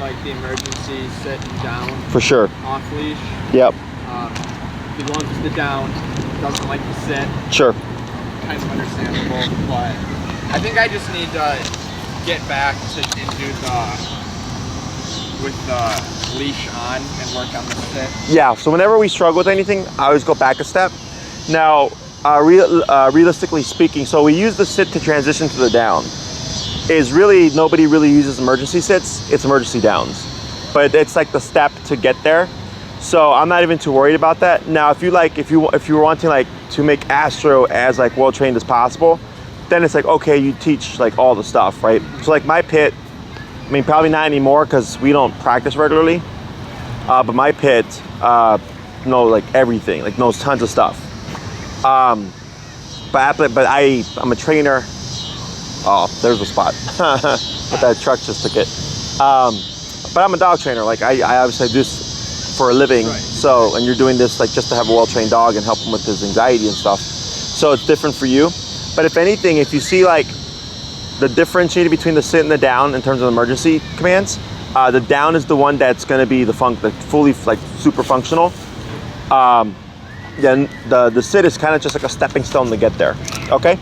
like the emergency sit and down. For sure. Off leash. Yep. He loves the down, doesn't like the sit. Sure. Kind of understandable, but I think I just need to get back to and do with the leash on and work on the sit. Yeah, so whenever we struggle with anything, I always go back a step. Now, realistically speaking, so we use the sit to transition to the down. Is really, nobody really uses emergency sits, it's emergency downs. But it's like the step to get there. So I'm not even too worried about that. Now, if you were wanting like to make Astro as like well trained as possible, then it's like, okay, you teach like all the stuff, right? So like my pit, I mean, probably not anymore because we don't practice regularly. But my pit knows like everything, like knows tons of stuff. But I'm a trainer. Oh, there's a spot. But that truck just took it. But I'm a dog trainer. Like I obviously do this for a living. Right. So, and you're doing this like just to have a well-trained dog and help him with his anxiety and stuff. So it's different for you. But if anything, if you see like the differentiator between the sit and the down in terms of emergency commands, the down is the one that's going to be the fully like super functional. Then the sit is kind of just like a stepping stone to get there. Okay.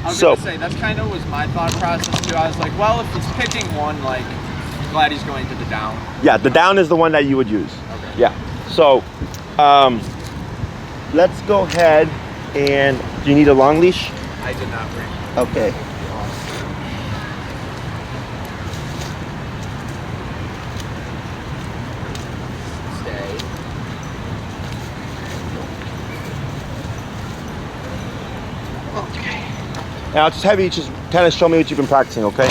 I was gonna say that's kind of was my thought process too. I was like, well, if he's picking one, like, I'm glad he's going to the down. Yeah, the down is the one that you would use. Okay. Yeah. So, let's go ahead and do you need a long leash? I did not bring. Okay. Stay. Okay. Now I'll just have you just kind of show me what you've been practicing, okay?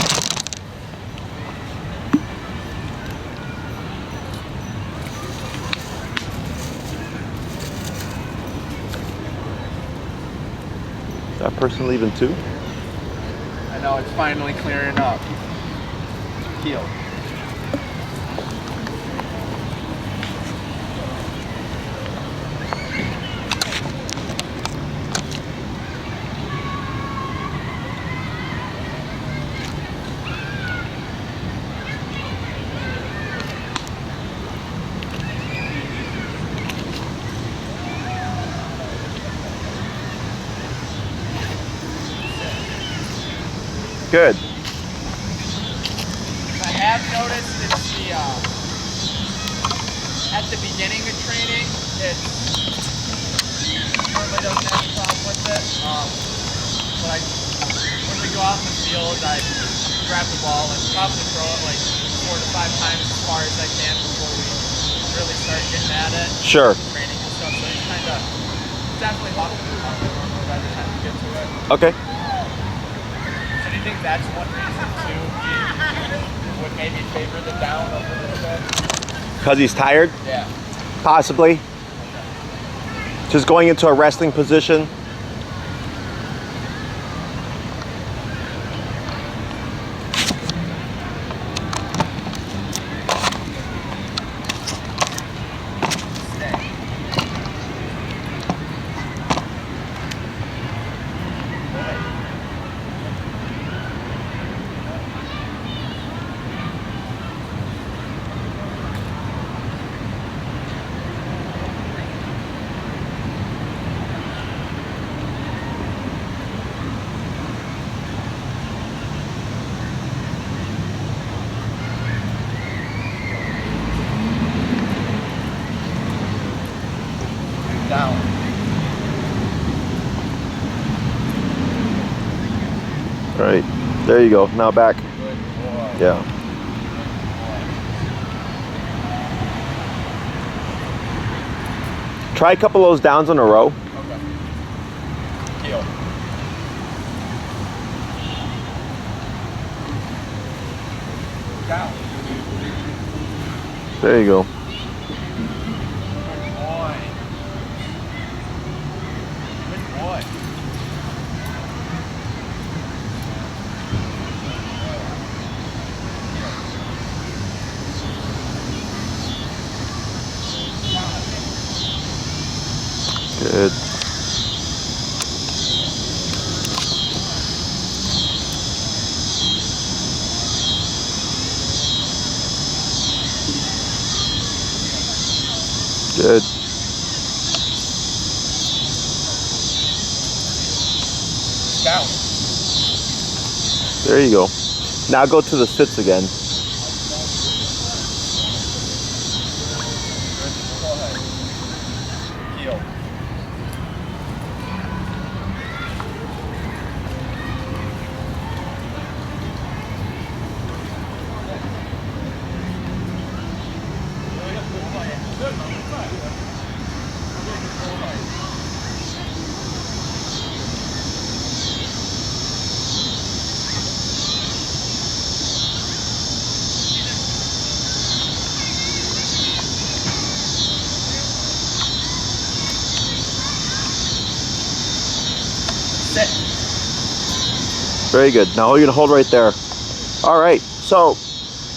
Is that person leaving too? I know it's finally clearing up. Heel. Good. I have noticed it's the at the beginning of training, it normally doesn't have a problem with it. But when we go out in the field, I grab the ball and probably throw it like 4 to 5 times as far as I can before we really start getting at it. Sure. Training and stuff, so it's kind of definitely off the normal by the time we get to it. Okay. Do you think that's one reason too he would maybe favor the down a little bit? Because he's tired? Yeah. Possibly. Okay. Just going into a resting position. Down. Right. There you go. Now back. Good boy. Yeah. Try a couple of those downs in a row. Okay. Heel. Down. There you go. Good boy. Good boy. Good. Good. Down. There you go. Now go to the sits again. Go ahead. Heel. Sit. Very good. Now you're gonna hold right there. All right. So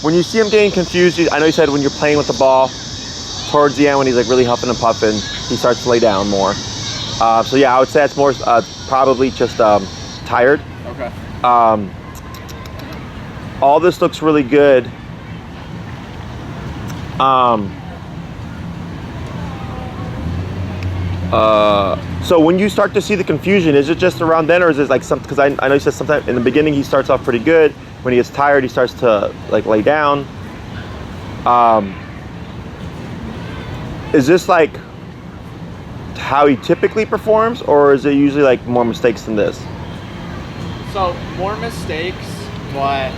when you see him getting confused, I know you said when you're playing with the ball, towards the end when he's like really huffing and puffing, he starts to lay down more. So yeah, I would say it's more probably just tired. Okay. All this looks really good. So when you start to see the confusion, is it just around then, or is it like something? Because I know you said sometimes in the beginning he starts off pretty good. When he gets tired, he starts to like lay down. Is this like how he typically performs, or is it usually like more mistakes than this? So more mistakes, but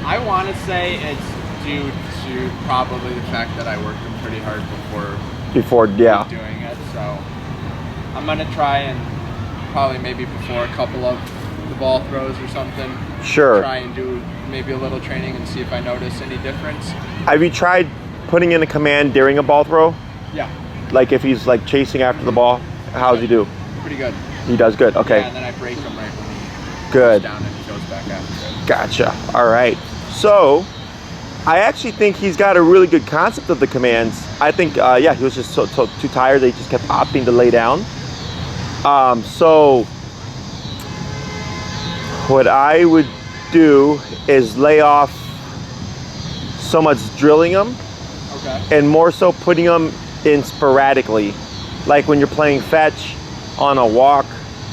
I want to say it's due to probably the fact that I worked him pretty hard before Yeah. doing it. So I'm gonna try and probably maybe before a couple of the ball throws or something. Sure. Try and do maybe a little training and see if I notice any difference. Have you tried putting in a command during a ball throw? Yeah. Like if he's like chasing after the ball, how does he do? Pretty good. He does good. Okay. Yeah, and then I break him right when he Good. goes down and he goes back after it. Gotcha. All right. So I actually think he's got a really good concept of the commands. I think, yeah, he was just so too tired that he just kept opting to lay down. So what I would do is lay off so much drilling him, Okay. and more so putting them in sporadically, like when you're playing fetch on a walk,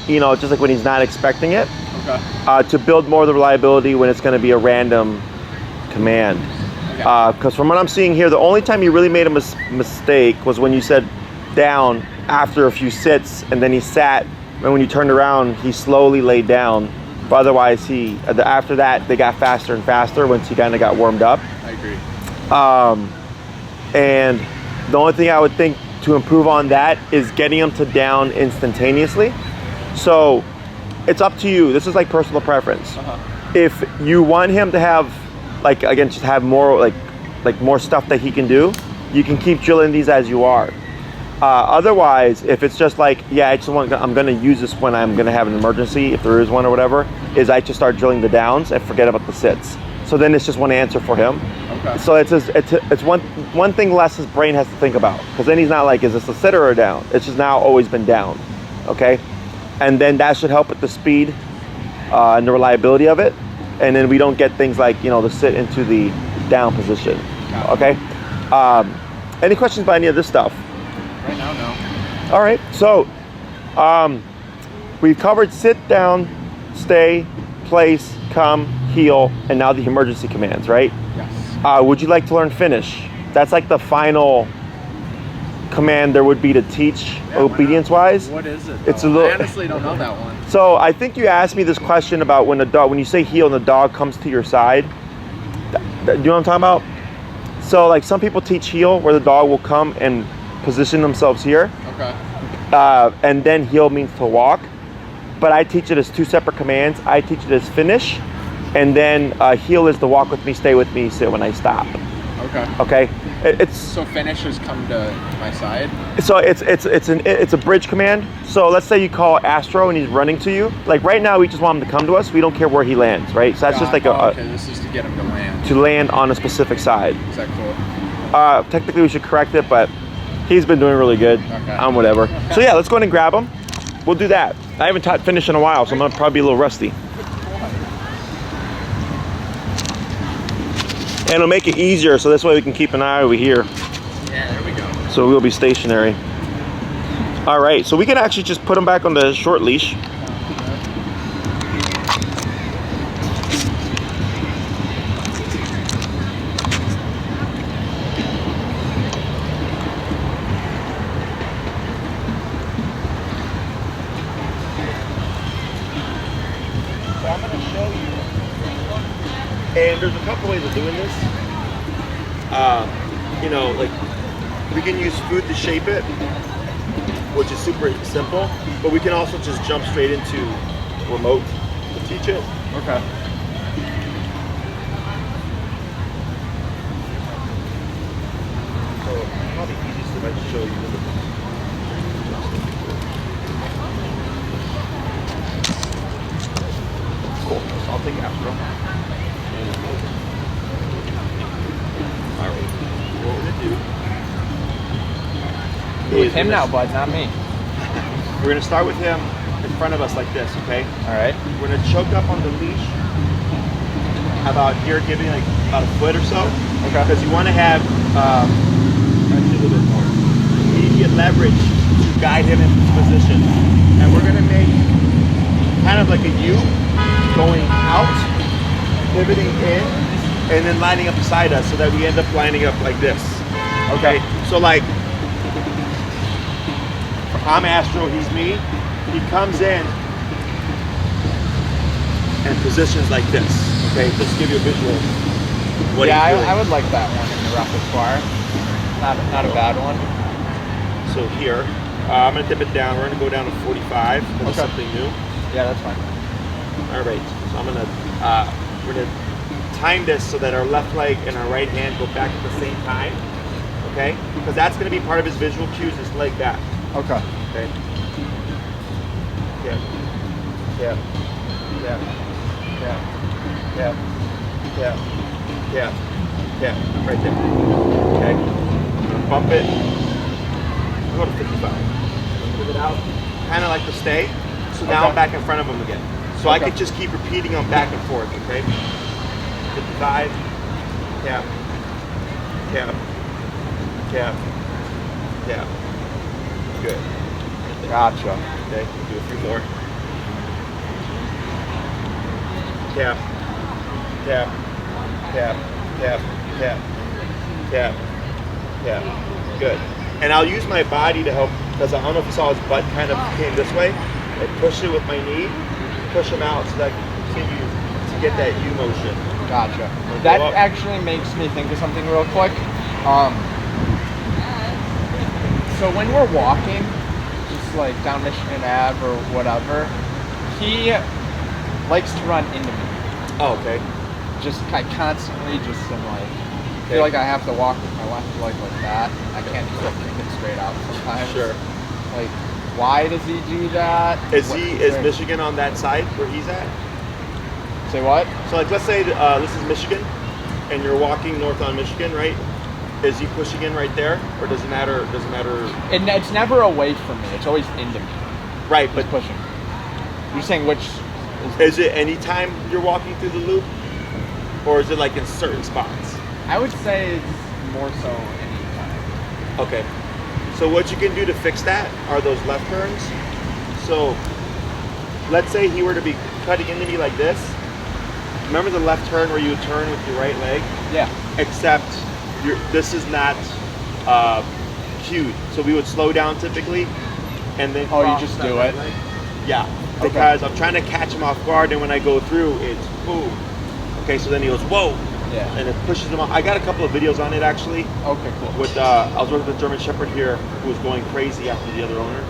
you know, just like when he's not expecting it, Okay. to build more of the reliability when it's going to be a random command. Because from what I'm seeing here, the only time you really made a mistake was when you said down after a few sits, and then he sat, and when you turned around he slowly laid down. But otherwise after that they got faster and faster once he kind of got warmed up. I agree. And the only thing I would think to improve on that is getting him to down instantaneously. So it's up to you. This is like personal preference. If you want him to have, like, again, just have more like more stuff that he can do, you can keep drilling these as you are. Otherwise, if it's just like, yeah, I'm gonna use this when I'm gonna have an emergency, if there is one or whatever, is I just start drilling the downs and forget about the sits. So then it's just one answer for him. Okay. So it's one thing less his brain has to think about, because then he's not like, is this a sit or a down? It's just now always been down, okay? And then that should help with the speed and the reliability of it. And then we don't get things like, you know, the sit into the down position, okay? Any questions about any of this stuff? Right now, no. All right, so we've covered sit, down, stay, place, come, heel, and now the emergency commands, right? Yes. Would you like to learn finish? That's like the final command there would be to teach, obedience-wise. What is it? It's though? a little. I honestly don't know that one. So I think you asked me this question about when you say heel and the dog comes to your side. Do you know what I'm talking about? So like some people teach heel where the dog will come and position themselves here. Okay. And then heel means to walk. But I teach it as two separate commands. I teach it as finish, and then heel is to walk with me, stay with me, sit when I stop. Okay. Okay. It's So finish has come to my side. so it's a bridge command. So let's say you call Astro and he's running to you. Like right now, we just want him to come to us. We don't care where he lands, right? So that's just like okay. This is to get him to land. on a specific side. Is that cool? Technically, we should correct it, but he's been doing really good. Okay. Whatever. So yeah, let's go ahead and grab him. We'll do that. I haven't taught finish in a while, so I'm gonna probably be a little rusty. And it'll make it easier, so this way we can keep an eye over here. Yeah, there we go. So we'll be stationary. All right, so we can actually just put him back on the short leash. So I'm gonna show you, and there's a couple ways of doing this. You know, like we can use food to shape it, which is super simple, but we can also just jump straight into remote to teach it. Okay. So probably easiest if I just show you. Cool. So I'll take Astro. All right. What we're gonna do With him now, bud, not me. We're gonna start with him in front of us like this, okay? All right. We're gonna choke up on the leash about here, giving like about a foot or so. Okay. Because you want to have actually a little bit more immediate leverage to guide him into position. And we're gonna make kind of like a U going out, pivoting in, and then lining up beside us so that we end up lining up like this. Okay. So like I'm Astro, he's me. He comes in and positions like this. Okay, just to give you a visual. What Yeah, he's doing. I would like that one in the repertoire. Not a bad one. So here, I'm gonna dip it down. We're gonna go down to 45. Because it's something new. Yeah, that's fine. All right. So I'm gonna we're gonna time this so that our left leg and our right hand go back at the same time. Okay, because that's gonna be part of his visual cues. His leg back. Okay. Okay. Yeah. Yeah. Yeah. Yeah. Yeah. Yeah. Yeah. Yeah. Right there. Okay. Bump it. Go to 55. Move it out. Kind of like the stay. So now I'm back in front of him again. So I could just keep repeating them back and forth. Okay. 55. Tap. Tap. Tap. Tap. Good. Gotcha. Okay, do a few more. Tap, tap, tap, tap, tap, tap, tap. Good. And I'll use my body to help, because I don't know if you saw his butt kind of came this way. I push it with my knee, push him out so that I can continue to get that U motion. Gotcha. That actually makes me think of something real quick. So when we're walking, just like down Michigan Ave or whatever, he likes to run into me. Oh, okay. Just I constantly just am like, feel like I have to walk with my left leg like that. I can't just like kick it straight out sometimes. Sure. Like, why does he do that? Is Michigan on that side where he's at? Say what? So like, let's say this is Michigan, and you're walking north on Michigan, right? Is he pushing in right there, or does it matter? Doesn't matter. It's never away from me. It's always into me. Right, He's but pushing. You're saying which? is it any time you're walking through the loop, or is it like in certain spots? I would say it's more so anytime. Okay. So what you can do to fix that are those left turns. So let's say he were to be cutting into me like this. Remember the left turn where you would turn with your right leg? Yeah. Except this is not cued. So we would slow down typically, and then Oh, you cross just that do right it? leg. Yeah, because I'm trying to catch him off guard, and when I go through, it's boom. Okay, so then he goes whoa, Yeah. and it pushes him off. I got a couple of videos on it actually. Okay, cool. With I was working with a German Shepherd here who was going crazy after the other owner,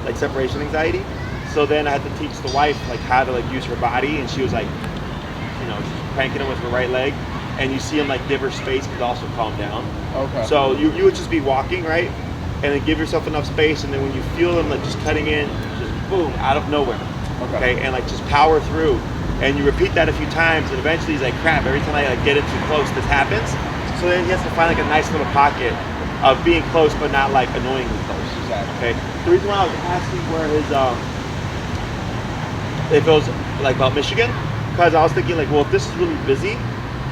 like separation anxiety. So then I had to teach the wife like how to like use her body, and she was like, you know, she's cranking him with her right leg, and you see him like give her space but also calm down. Okay. So you would just be walking, right, and then give yourself enough space, and then when you feel them like just cutting in, just boom, out of nowhere. Okay, and like just power through, and you repeat that a few times, and eventually he's like, crap, every time I like get in too close, this happens. So then he has to find like a nice little pocket of being close but not like annoyingly close. Exactly. Okay. The reason why I was asking where his if it was like about Michigan, because I was thinking like, well, if this is really busy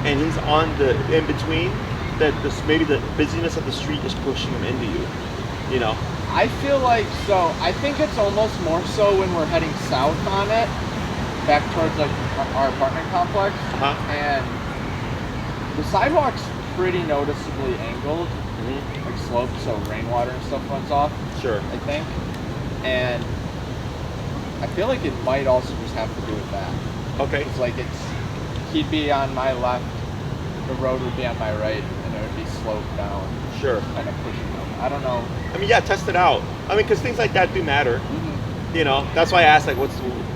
and he's on the in between, that this maybe the busyness of the street is pushing them into you? You know? I feel like, so I think it's almost more so when we're heading south on it, back towards like our apartment complex, and the sidewalk's pretty noticeably angled, like sloped, so rainwater and stuff runs off. Sure. I think, and I feel like it might also just have to do with that. Okay. It's like he'd be on my left, the road would be on my right, and it would be sloped down. Sure. Kind of pushing them. I don't know. I mean, yeah, test it out. I mean, because things like that do matter. You know, that's why I asked, like,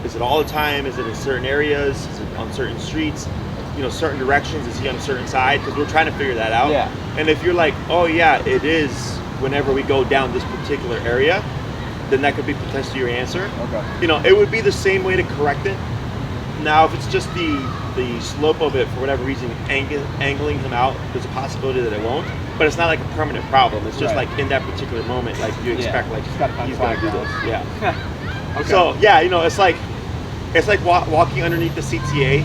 is it all the time? Is it in certain areas? Is it on certain streets? You know, certain directions? Is he on a certain side? Because we're trying to figure that out. Yeah. And if you're like, oh yeah, it is whenever we go down this particular area, then that could be potentially your answer. Okay. You know, it would be the same way to correct it. Now, if it's just the slope of it, for whatever reason, angling him out, there's a possibility that it won't. But it's not like a permanent problem. It's just like in that particular moment, like you expect, like he's gonna do this. Yeah. Okay. So yeah, you know, it's like walking underneath the CTA,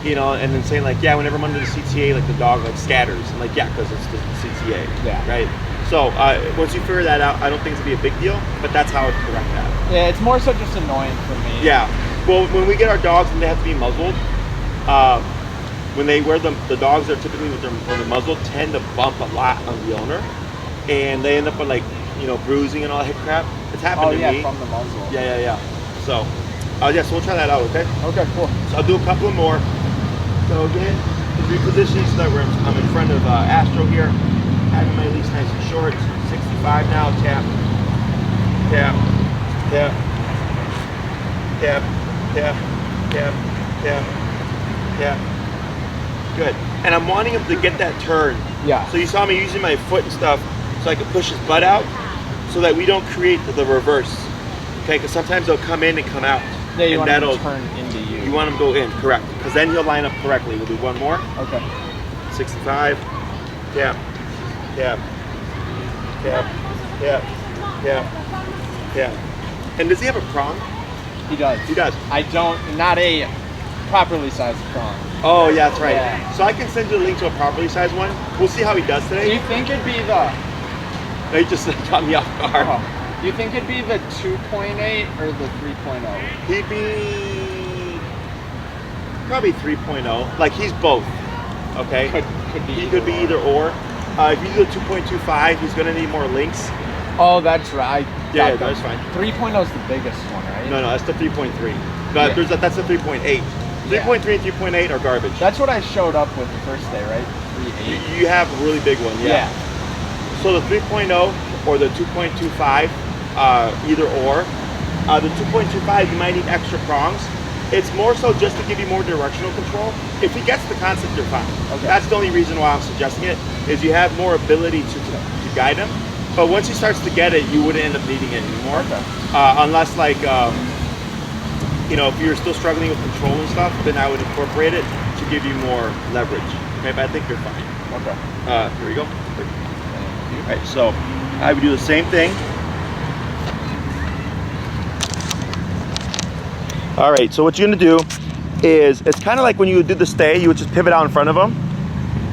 you know, and then saying like, yeah, whenever I'm under the CTA, like the dog like scatters, and like, yeah, because it's the CTA. Yeah. Right. So once you figure that out, I don't think it's gonna be a big deal, but that's how I would correct that. Yeah, it's more so just annoying for me. Yeah. Well, when we get our dogs and they have to be muzzled, when they wear the dogs are typically with their muzzle tend to bump a lot on the owner, and they end up with like, you know, bruising and all that crap. It's happened to me. From the muzzle. Yeah. So, yeah, so we'll try that out, okay? Okay, cool. So I'll do a couple more. So again, repositioning so that I'm in front of Astro here, having my leash nice and short. 65 now. Tap, tap, tap, tap, tap, tap, tap, tap. Good. And I'm wanting him to get that turn. Yeah. So you saw me using my foot and stuff so I can push his butt out so that we don't create the reverse. Okay, because sometimes they'll come in and come out. Yeah, you and want him to turn into you. You want him to go in, correct. Because then he'll line up correctly. We'll do one more. Okay. 65. Tap. Tap. Tap. Tap. Tap. Tap. And does he have a prong? He does. He does. Not a properly sized prong. Oh, yeah, that's right. Yeah. So I can send you a link to a properly sized one. We'll see how he does today. Do you think it'd be the... No, he just got me off guard. Oh. Do you think it'd be the 2.8 or the 3.0? He'd be probably 3.0. Like, he's both, okay? He could be either or. If you do the 2.25, he's going to need more links. Oh, that's right. Yeah, that's fine. 3.0 is the biggest one, right? No, that's the 3.3. But that's the 3.8. 3.3 and 3.8 are garbage. That's what I showed up with the first day, right? 3.8. You have a really big one, yeah. So the 3.0 or the 2.25, either or. The 2.25, you might need extra prongs. It's more so just to give you more directional control. If he gets the concept, you're fine. Okay. That's the only reason why I'm suggesting it, is you have more ability to guide him. But once he starts to get it, you wouldn't end up needing it anymore. Okay. Unless like, you know, if you're still struggling with control and stuff, then I would incorporate it to give you more leverage. Okay, but I think you're fine. Okay. Here we go. All right, so I would do the same thing. All right, so what you're gonna do is, it's kind of like when you would do the stay, you would just pivot out in front of them,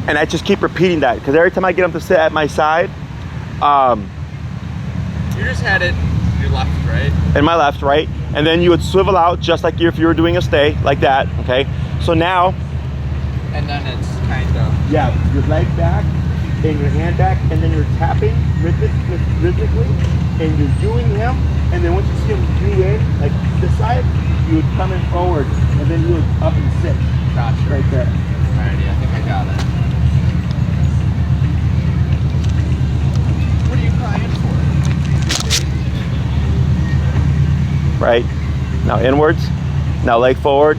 and I just keep repeating that, because every time I get them to sit at my side, you just had it your left, right? In my left, right? And then you would swivel out just like if you were doing a stay, like that, okay? So now... And then it's kind of... Yeah, your leg back, and your hand back, and then you're tapping rhythmically, and you're doing him, and then once you see him do in, like this side, you would come in forward, and then you would up and sit. Gotcha. Right there. Alrighty, I think I got it. What are you crying for? Right. Now inwards. Now leg forward.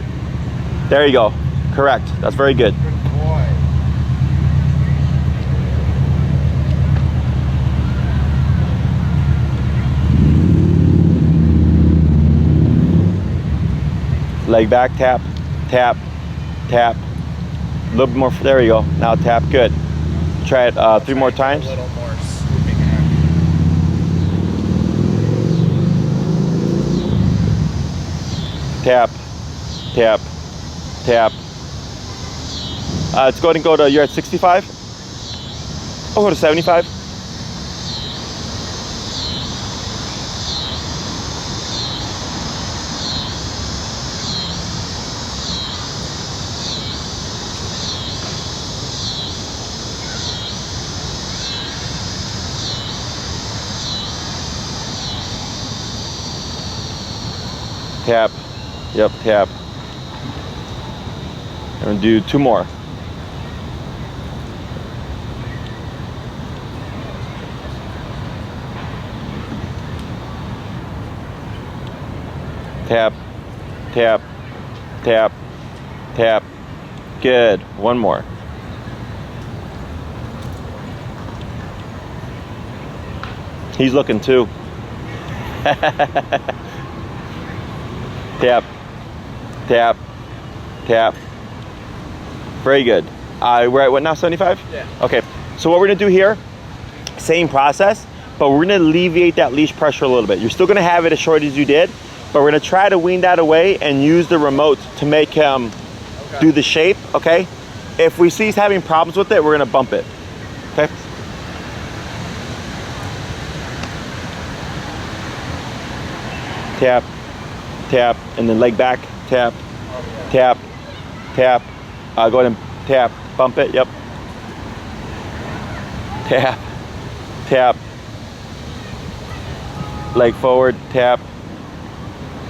There you go. Correct. That's very good. Good boy. Leg back, tap, tap, tap. A little bit more. There you go. Now tap. Good. Try it 3 more times. A little more swooping action. Tap, tap, tap. Let's go ahead and go to, you're at 65? I'll go to 75. Tap. Yep, tap. I'm gonna do 2 more. Tap, tap, tap, tap. Good. 1 more. He's looking too. Tap, tap, tap. Very good. We're at what now, 75? Yeah. Okay, so what we're gonna do here, same process, but we're gonna alleviate that leash pressure a little bit. You're still gonna have it as short as you did, but we're gonna try to wean that away and use the remote to make him do the shape, okay? If we see he's having problems with it, we're gonna bump it, okay? Tap, tap, and then leg back, tap, tap, tap. Go ahead and tap, bump it, yep. Tap, tap. Leg forward, tap.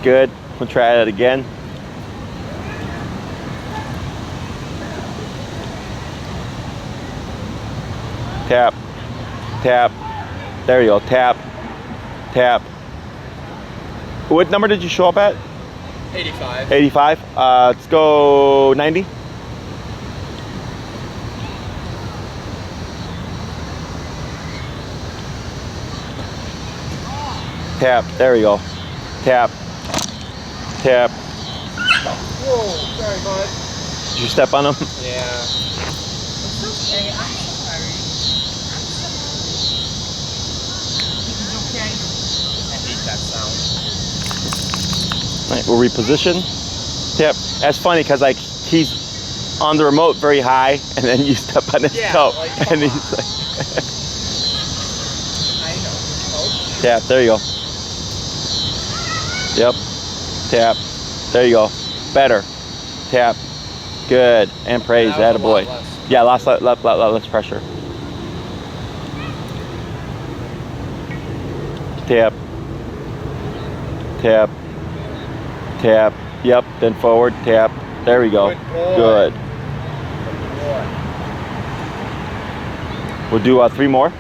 Good. We'll try that again. Tap, tap. There you go, tap, tap. What number did you show up at? 85. 85. Let's go 90. Tap. There we go. Tap. Tap. Whoa, sorry, bud. Did you step on him? Yeah. It's okay, I'm sorry. It's okay. I hate that sound. All right, we'll reposition. Tap. That's funny because like he's on the remote very high, and then you step on his toe, like, and he's like. I know. Oh. Tap. There you go. Yep. Tap. There you go. Better. Tap. Good. And praise. That was a Attaboy. lot less. Yeah, less pressure. Tap. Tap. Tap. Yep. Then forward. Tap. There we go. Good boy. Good. Boy. We'll do 3 more.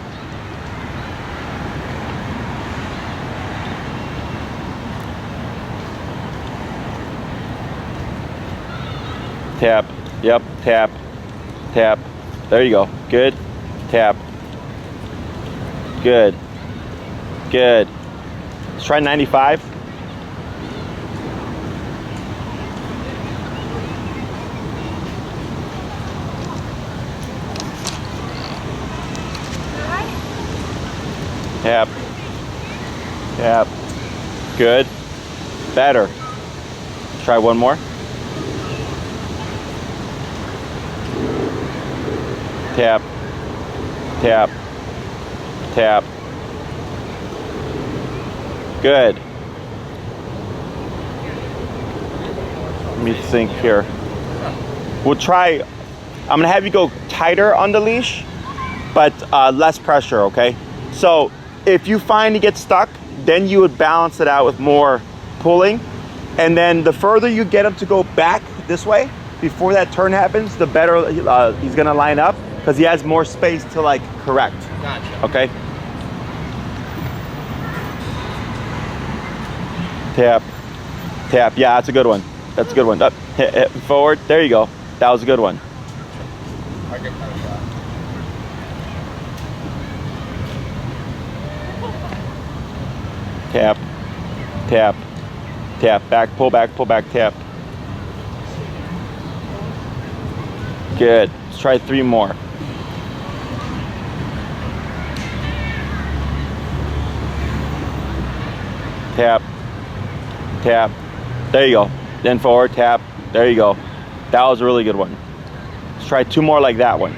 Tap. Yep. Tap. Tap. There you go. Good. Tap. Good. Good. Let's try 95. Tap. Tap. Good. Better. Let's try 1 more. Tap, tap, tap. Good. Let me think here. We'll try, I'm gonna have you go tighter on the leash, but less pressure, okay? So if you find he gets stuck, then you would balance it out with more pulling. And then the further you get him to go back this way, before that turn happens, the better he's gonna line up, because he has more space to like correct. Gotcha. Okay. Tap, tap. Yeah, that's a good one. That's a good one. Up, hit forward. There you go. That was a good one. I get kind of shot. Tap, tap, tap. Back, pull back, tap. Good. Let's try 3 more. Tap, tap. There you go. Then forward, tap. There you go. That was a really good one. Let's try 2 more like that one.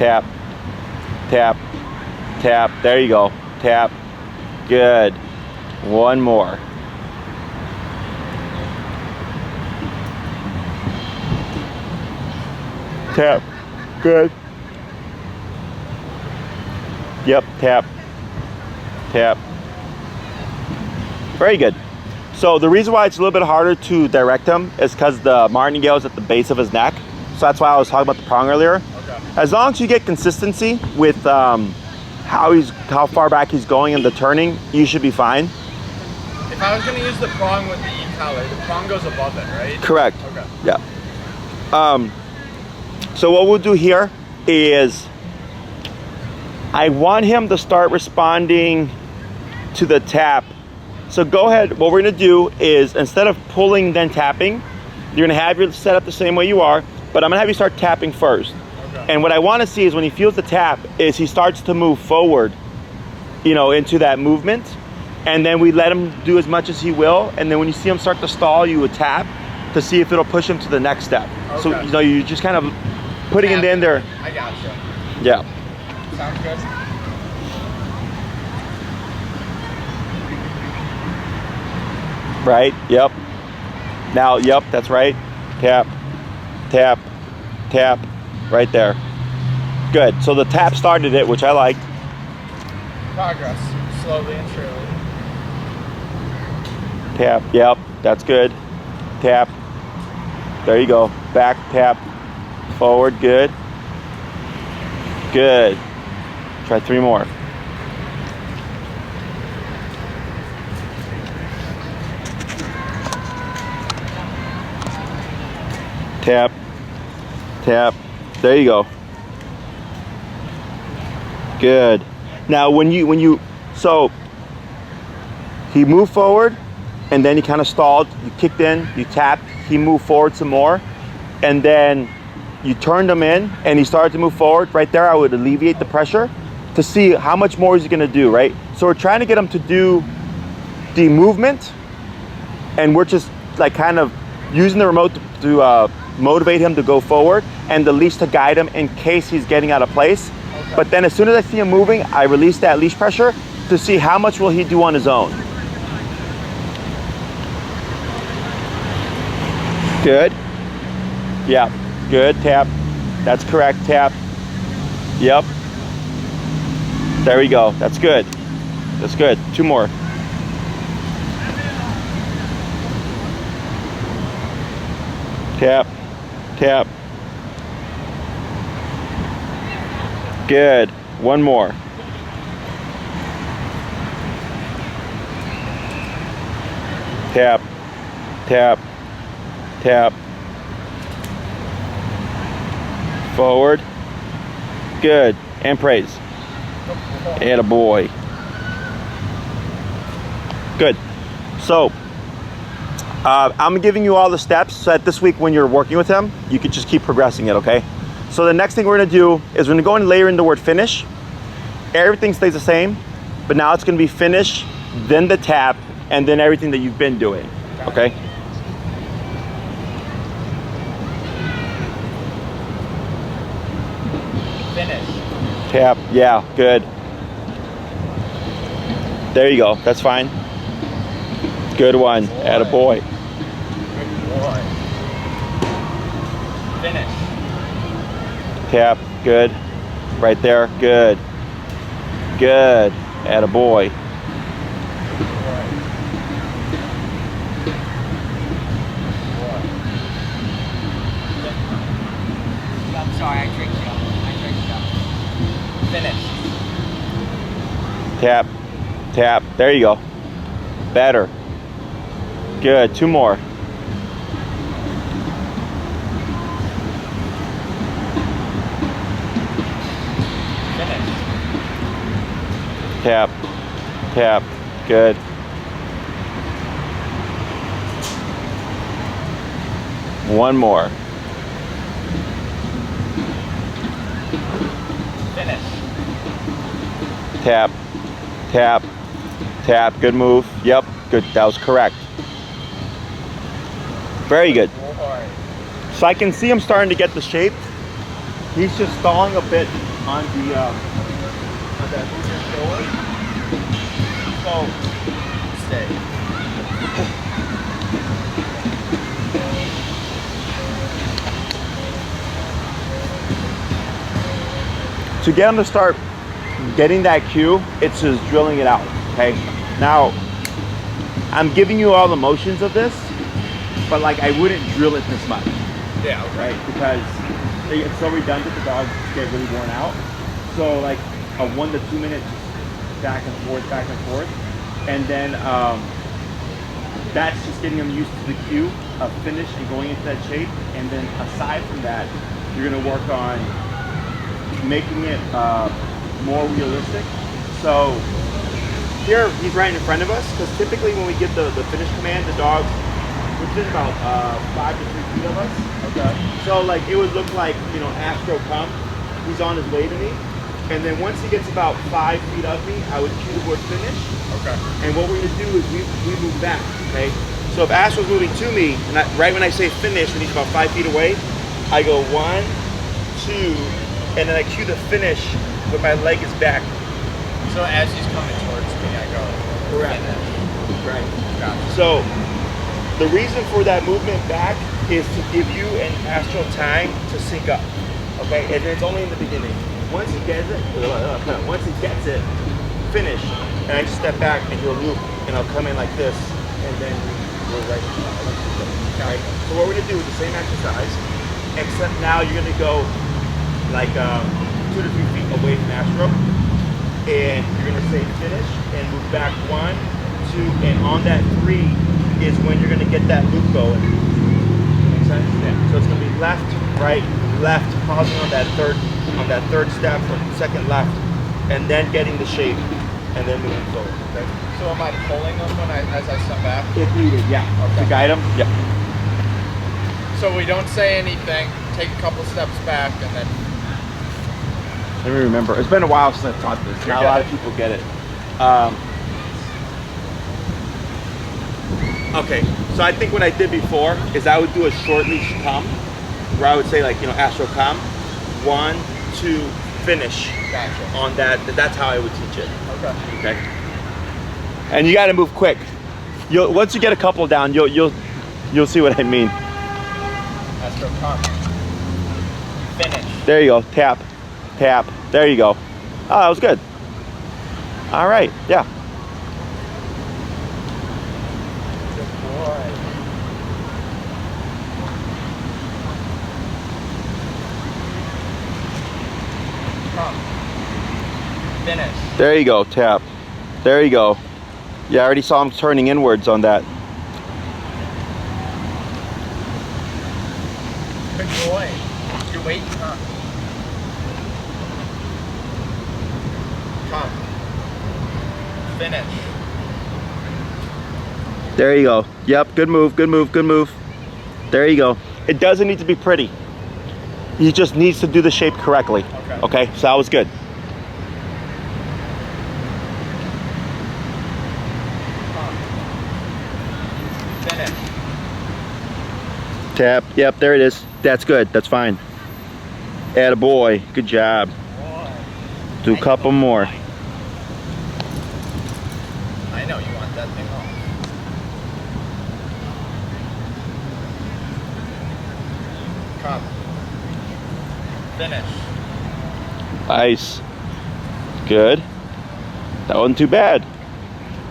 Tap, tap, tap. There you go. Tap. Good. One more. Tap. Good. Yep. Tap. Tap. Very good. So the reason why it's a little bit harder to direct him is because the martingale is at the base of his neck. So that's why I was talking about the prong earlier. Okay. As long as you get consistency with how far back he's going and the turning, you should be fine. If I was going to use the prong with the e-collar, the prong goes above it, right? Correct. Okay. Yeah. So what we'll do here is I want him to start responding to the tap. So go ahead. What we're going to do is instead of pulling then tapping, you're going to have your setup the same way you are, but I'm going to have you start tapping first. Okay. And what I want to see is when he feels the tap is he starts to move forward, you know, into that movement. And then we let him do as much as he will. And then when you see him start to stall, you would tap to see if it'll push him to the next step. Okay. So, you know, you're just kind of putting it in there. I gotcha. Yeah. Sounds good. Right, yep. Now, yep, that's right. Tap, tap, tap, right there. Good, so the tap started it, which I liked. Progress, slowly and surely. Tap, yep, that's good. Tap, there you go. Back, tap, forward, good. Good. Try 3 more. Tap, tap, there you go. Good. Now so he moved forward and then he kind of stalled, you kicked in, you tapped, he moved forward some more, and then you turned him in and he started to move forward. Right there, I would alleviate the pressure to see how much more is he gonna do, right? So we're trying to get him to do the movement, and we're just like kind of using the remote to motivate him to go forward, and the leash to guide him in case he's getting out of place. Okay. But then as soon as I see him moving, I release that leash pressure to see how much will he do on his own. Good. Yeah, good, tap. That's correct, tap. Yep. There we go, that's good. That's good, 2 more. Tap, tap. Good, 1 more. Tap, tap, tap. Forward. Good, and praise. And a boy. Good. So, I'm giving you all the steps so that this week when you're working with him, you can just keep progressing it, okay? So the next thing we're gonna do is we're gonna go and layer in the word finish. Everything stays the same, but now it's gonna be finish, then the tap, and then everything that you've been doing, okay? Finish. Tap, yeah, good. There you go, that's fine. Good one, attaboy. Good boy. Finish. Tap, good. Right there, good. Good, attaboy. I'm sorry, I tricked you. Finish. Tap, tap, there you go. Better. Good, 2 more. Finish. Tap, tap, good. One more. Finish. Tap, tap, tap, good move. Yep, good, that was correct. Very good. So I can see him starting to get the shape. He's just stalling a bit on that movement forward. So stay. To get them to start getting that cue, it's just drilling it out, okay? Now, I'm giving you all the motions of this, but like I wouldn't drill it this much. Yeah. Right? Because they get so redundant, the dogs get really worn out. So like a 1 to 2 minute back and forth. And then that's just getting them used to the cue of finish and going into that shape. And then aside from that, you're gonna work on making it more realistic. So here he's right in front of us, because typically when we give the finish command, the dog, which is about 5 to 3 feet of us. Okay. So like it would look like, you know, Astro come, he's on his way to me. And then once he gets about 5 feet of me, I would cue the word finish. Okay. And what we're gonna do is we move back, okay? So if Astro's moving to me, and right when I say finish, when he's about 5 feet away, I go 1, 2, and then I cue the finish, but my leg is back. So as he's coming towards me, I go. Correct. Finish. Right. Gotcha. So the reason for that movement back is to give you and Astro time to sync up, okay? And it's only in the beginning. Once he gets it, finish, and I just step back and he'll loop, and I'll come in like this, and then we're right. Okay. So what we're gonna do is the same exercise, except now you're gonna go like 2 to 3 feet away from Astro, and you're gonna say finish and move back 1, 2, and on that 3 is when you're gonna get that loop going. Make sense? Yeah. So it's gonna be left, right, left, pausing on that third step or second left, and then getting the shape, and then moving forward. Okay. So am I pulling them as I step back? If needed, yeah. Okay. To guide them, yeah. So we don't say anything, take a couple steps back, and then. Let me remember. It's been a while since I taught this. Not a lot of people get it. Okay, so I think what I did before is I would do a short leash come, where I would say like, you know, Astro come, 1, 2, finish. Gotcha. On that. That's how I would teach it. Okay. Okay. And you got to move quick. Once you get a couple down, you'll see what I mean. Astro come. Finish. There you go. Tap, tap. There you go. Oh, that was good. All right. Yeah. Good boy. Come. Finish. There you go. Tap. There you go. Yeah, I already saw him turning inwards on that. Good boy. You're waiting, huh? Come. Finish. There you go. Yep. Good move. Good move. Good move. There you go. It doesn't need to be pretty. He just needs to do the shape correctly. Okay. Okay. So that was good. Finish. Tap. Yep. There it is. That's good. That's fine. Attaboy. Good job. Boy. Do a couple more. I know you want that thing home. Come. Finish. Nice. Good. That wasn't too bad.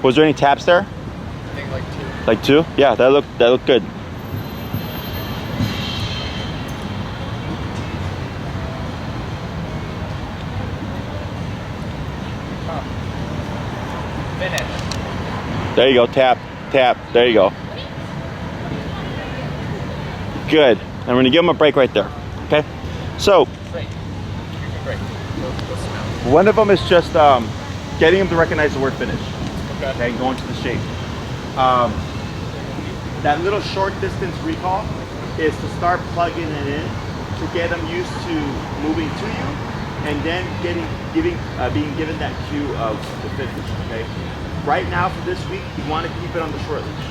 Was there any taps there? I think like 2. Like 2? Yeah, that looked good. Come. Finish. There you go. Tap, tap. There you go. Good. I'm going to give him a break right there. Okay. So Straight. Great. Go smell. one of them is just getting him to recognize the word finish. Okay. Okay. Going to the shape. That little short distance recall is to start plugging it in to get them used to moving to you, and then being given that cue of the finish. Okay. Right now for this week, you want to keep it on the short leash.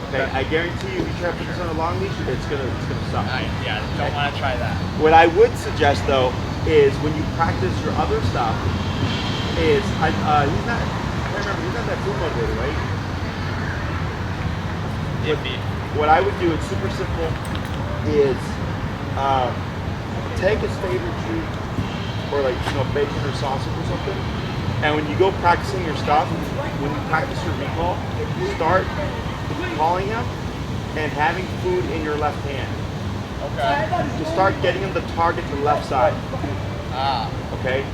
Okay. I guarantee you, if you try to put this on a long leash, it's gonna suck. Yeah, don't want to try that. What I would suggest though is when you practice your other stuff, is I can't remember, he's not that food motivated, right? What I would do, it's super simple, is take his favorite treat, or like, you know, bacon or sausage or something, and when you go practicing your stuff, when you practice your recall, start calling him and having food in your left hand. Okay. To start getting him to target the left side. Ah. Okay?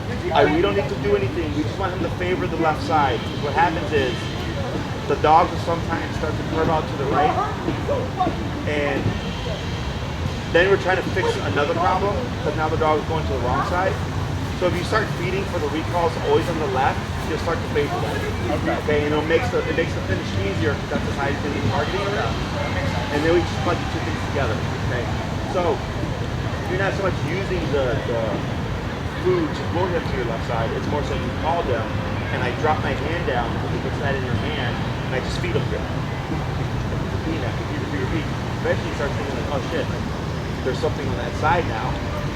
We don't need to do anything. We just want him to favor the left side. What happens is the dog will sometimes start to curve out to the right, and then we're trying to fix another problem because now the dog is going to the wrong side. So if you start feeding for the recalls always on the left, you'll start to favor that. Okay, and it makes the finish easier because that's the side he's going to be targeting around. And then we just plug the two things together. Okay, so you're not so much using the food to lure him to your left side. It's more so you call them, and I drop my hand down, he puts that in your hand, and I just feed him good. Repeat. Eventually you start thinking like, oh shit, like, there's something on that side now.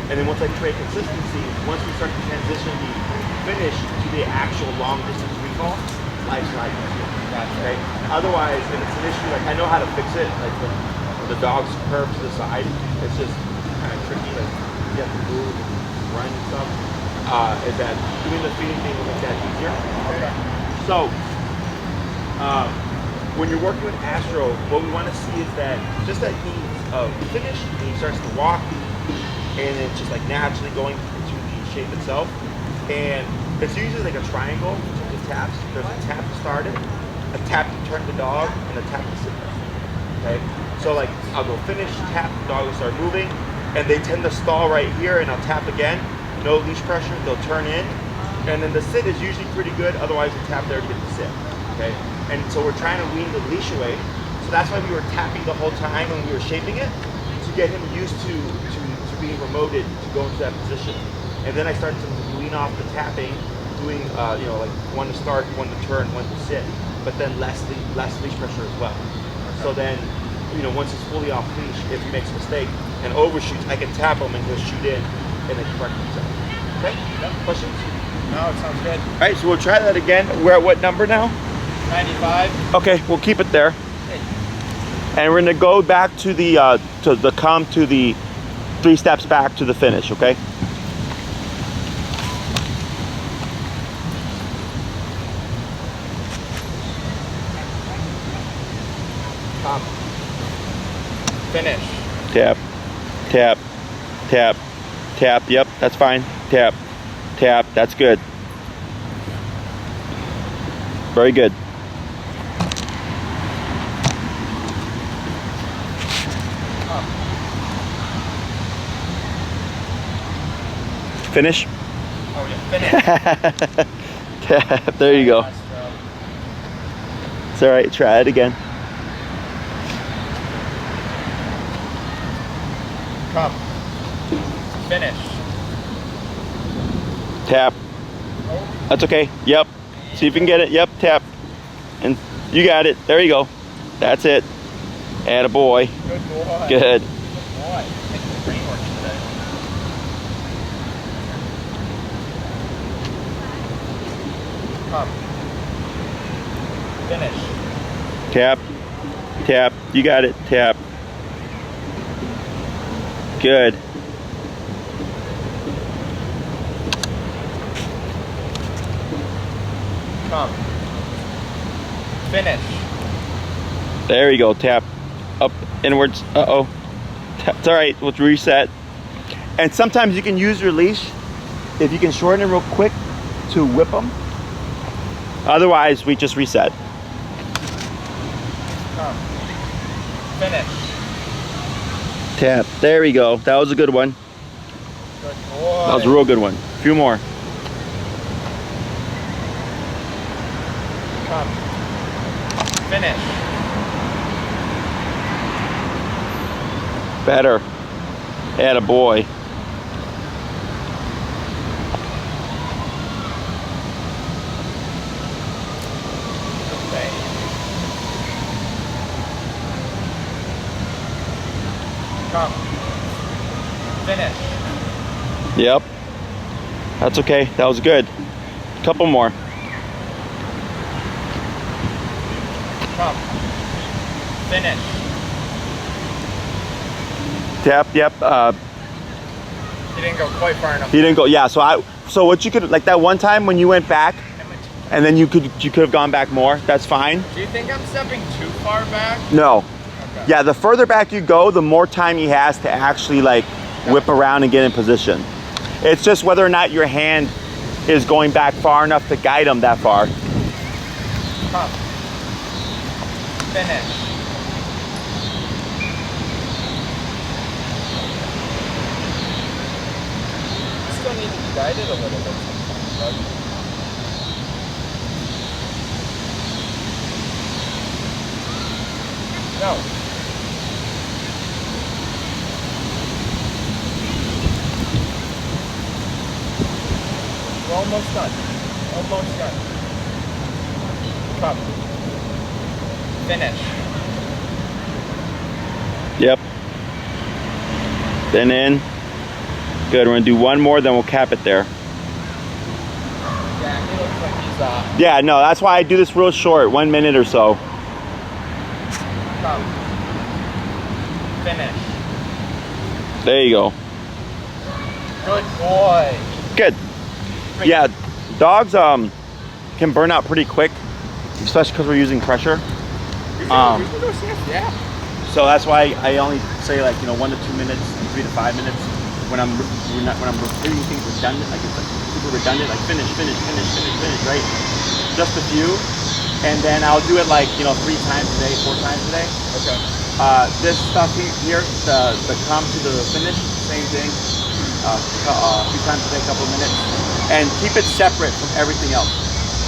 And then once I create consistency, once we start to transition the finish to the actual long distance recall, life's right. Okay. Otherwise, if it's an issue, like I know how to fix it, like when the dog's curved to the side, it's just kind of tricky, like you have to move and run and stuff. Is that doing the feeding thing will make that easier. Okay. So when you're working with Astro, what we want to see is that just that he's finished, and he starts to walk, and it's just like naturally going into the shape itself. And it's usually like a triangle in terms of taps. There's a tap to start it, a tap to turn the dog, and a tap to sit there. Okay? So like I'll go finish, tap, the dog will start moving, and they tend to stall right here, and I'll tap again. No leash pressure, they'll turn in. And then the sit is usually pretty good, otherwise you tap there to get the sit. Okay? And so we're trying to wean the leash away. So that's why we were tapping the whole time when we were shaping it, to get him used to being remoted to go into that position. And then I started to wean off the tapping, doing you know, like one to start, one to turn, one to sit, but then less leash pressure as well. So then, you know, once he's fully off leash, if he makes a mistake and overshoots, I can tap him and he'll shoot in and then correct himself. Okay? Questions? No, it sounds good. All right, so we'll try that again. We're at what number now? 95. Okay, we'll keep it there. And we're gonna go back to the come to the 3 steps back to the finish, okay? Come. Finish. Tap, tap, tap, tap. Yep, that's fine. Tap, tap. That's good. Very good. Finish. Oh yeah, finish. Tap. There you go. It's all right. Try it again. Come. Finish. Tap. That's okay. Yep. See if you can get it. Yep. Tap. And you got it. There you go. That's it. Attaboy. Good boy. Good. Good boy. Making the brain work today. Come. Finish. Tap. Tap. You got it. Tap. Good. Come. Finish. There you go. Tap. Up. Inwards. Uh-oh. It's all right. We'll reset. And sometimes you can use your leash, if you can shorten it real quick, to whip them. Otherwise, we just reset. Come. Finish. Tap. There we go. That was a good one. Good boy. That was a real good one. A few more. Come. Finish. Better. Attaboy. Okay. Come. Finish. Yep. That's okay. That was good. Couple more. Come. Finish. Yep, yep. He didn't go quite far enough. He didn't go. Yeah. So what you could, like that one time when you went back, and then you could have gone back more. That's fine. Do you think I'm stepping too far back? No. Okay. Yeah. The further back you go, the more time he has to actually like whip around and get in position. It's just whether or not your hand is going back far enough to guide him that far. Come. Finish. Still need to be guided a little bit. No. We're almost done. Almost done. Come. Finish. Yep. Then in. Good. We're gonna do one more, then we'll cap it there. Yeah, he looks like he's Yeah, no, that's why I do this real short, 1 minute or so. come. Finish. There you go. Good boy. Good. Yeah, dogs can burn out pretty quick, especially because we're using pressure. We can go sniff, yeah. So that's why I only say, like, you know, 1 to 2 minutes, 3 to 5 minutes when I'm repeating things redundant, like it's like super redundant, like finish, right? Just a few, and then I'll do it like, you know, 3 times a day, 4 times a day. Okay. This stuff here, the come to the finish, same thing. A few times a day, a couple of minutes, and keep it separate from everything else.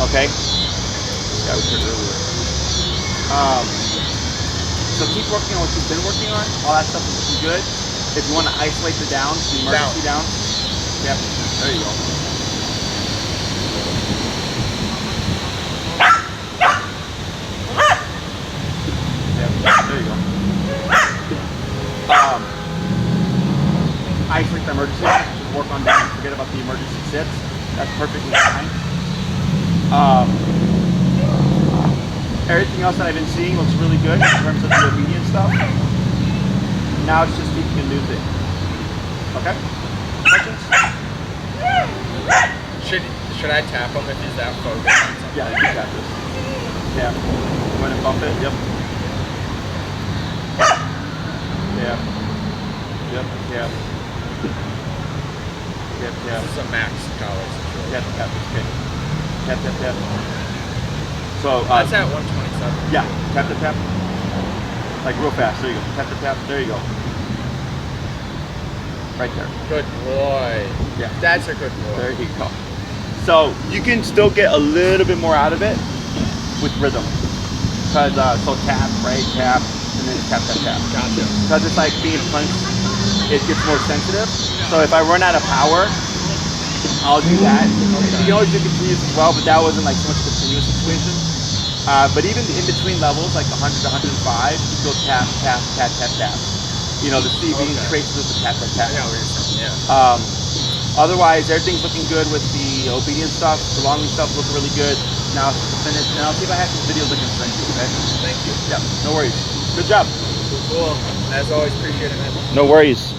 Okay. This guy was here earlier. So keep working on what you've been working on. All that stuff is looking good. If you want to isolate the downs, the emergency downs, yep, there you go. Yep, there you go. Isolate the emergency downs, just work on that, forget about the emergency sits. That's perfectly fine. Everything else that I've been seeing looks really good in terms of the obedience stuff. Now it's just teaching a new thing. Okay? Questions? Should I tap him if he's that focused on something? Yeah, you got this. Yeah. You want to bump it? Yep. Yeah. Yep. Yeah. Yep. Yeah. This is a max collar situation. Yep. Yep. Okay. Tap. Tap. Tap. So That's at 127. yeah. Tap. Tap. Tap. Like real fast. There you go. Tap. Tap. Tap. There you go. Right there. Good boy. Yeah. That's a good boy. There you go. So you can still get a little bit more out of it with rhythm. Because so tap, right, tap, and then tap, tap, tap. Gotcha. Because it's like being punched, it gets more sensitive. So if I run out of power, I'll do that. You can always do continuous as well, but that wasn't like so much a continuous situation. But even in between levels, like 100 to 105, you go tap, tap, tap, tap, tap. You know, the CV traces with the tap, tap, tap. I know what you're saying, yeah. Otherwise, everything's looking good with the obedience stuff. The longing stuff looking really good. Now it's just finished, and I'll see if I have some videos I can send you, okay? Thank you. Yeah, no worries. Good job. Cool. As always, appreciate it, man. No worries.